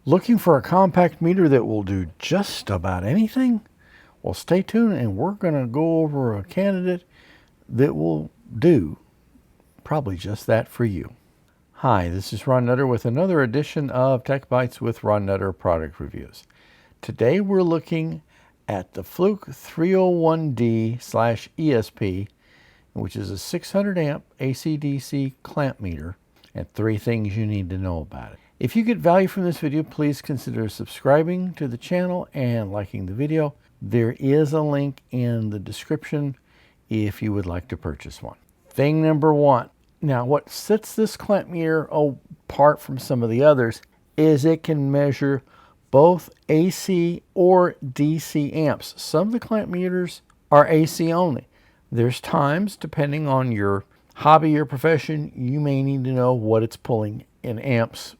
Looking for a compact meter that will do just about anything? Well, stay tuned and we're going to go over a candidate that will do probably just that for you. Hi, this is Ron Nutter with another edition of TechBytes with Ron Nutter product reviews. Today we're looking at the Fluke-301D/ESP, which is a 600 amp AC/DC clamp meter, and 3 things you need to know about it. If you get value from this video, please consider subscribing to the channel and liking the video. There is a link in the description if you would like to purchase one. Thing number 1. Now, what sets this clamp meter apart from some of the others is it can measure both AC or DC amps. Some of the clamp meters are AC only. There's times, depending on your hobby or profession, you may need to know what it's pulling in amps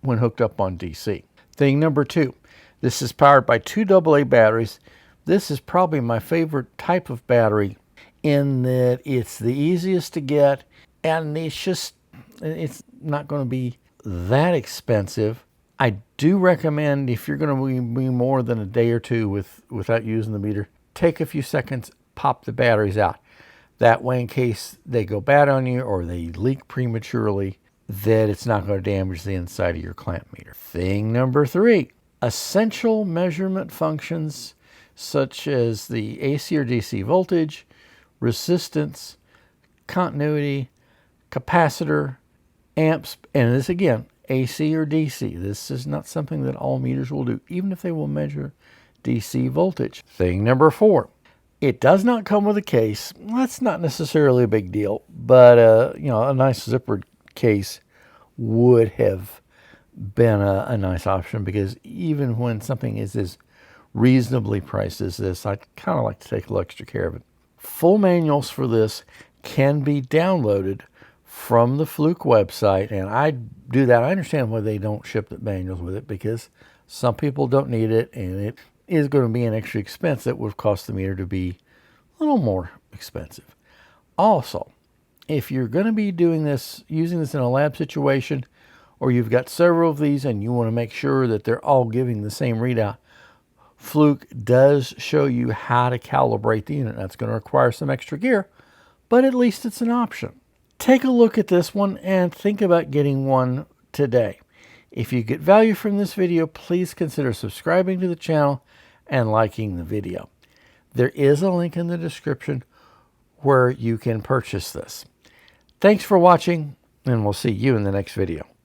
when hooked up on DC. Thing number 2, this is powered by 2 AA batteries. This is probably my favorite type of battery in that it's the easiest to get and it's not going to be that expensive. I do recommend, if you're going to be more than a day or two without using the meter, take a few seconds, pop the batteries out. That way, in case they go bad on you or they leak prematurely, that it's not going to damage the inside of your clamp meter. Thing number 3, essential measurement functions such as the AC or DC voltage, resistance, continuity, capacitor, amps, and this again, AC or DC. This is not something that all meters will do, even if they will measure DC voltage. Thing number 4, it does not come with a case. That's not necessarily a big deal, but a nice zippered case would have been a nice option, because even when something is as reasonably priced as this, I kind of like to take a little extra care of it. Full manuals for this can be downloaded from the Fluke website, and I do that. I understand why they don't ship the manuals with it, because some people don't need it, and it is going to be an extra expense that would cost the meter to be a little more expensive. Also, if you're going to be doing this, using this in a lab situation, or you've got several of these and you want to make sure that they're all giving the same readout, Fluke does show you how to calibrate the unit. That's going to require some extra gear, but at least it's an option. Take a look at this one and think about getting one today. If you get value from this video, please consider subscribing to the channel and liking the video. There is a link in the description where you can purchase this. Thanks for watching, and we'll see you in the next video.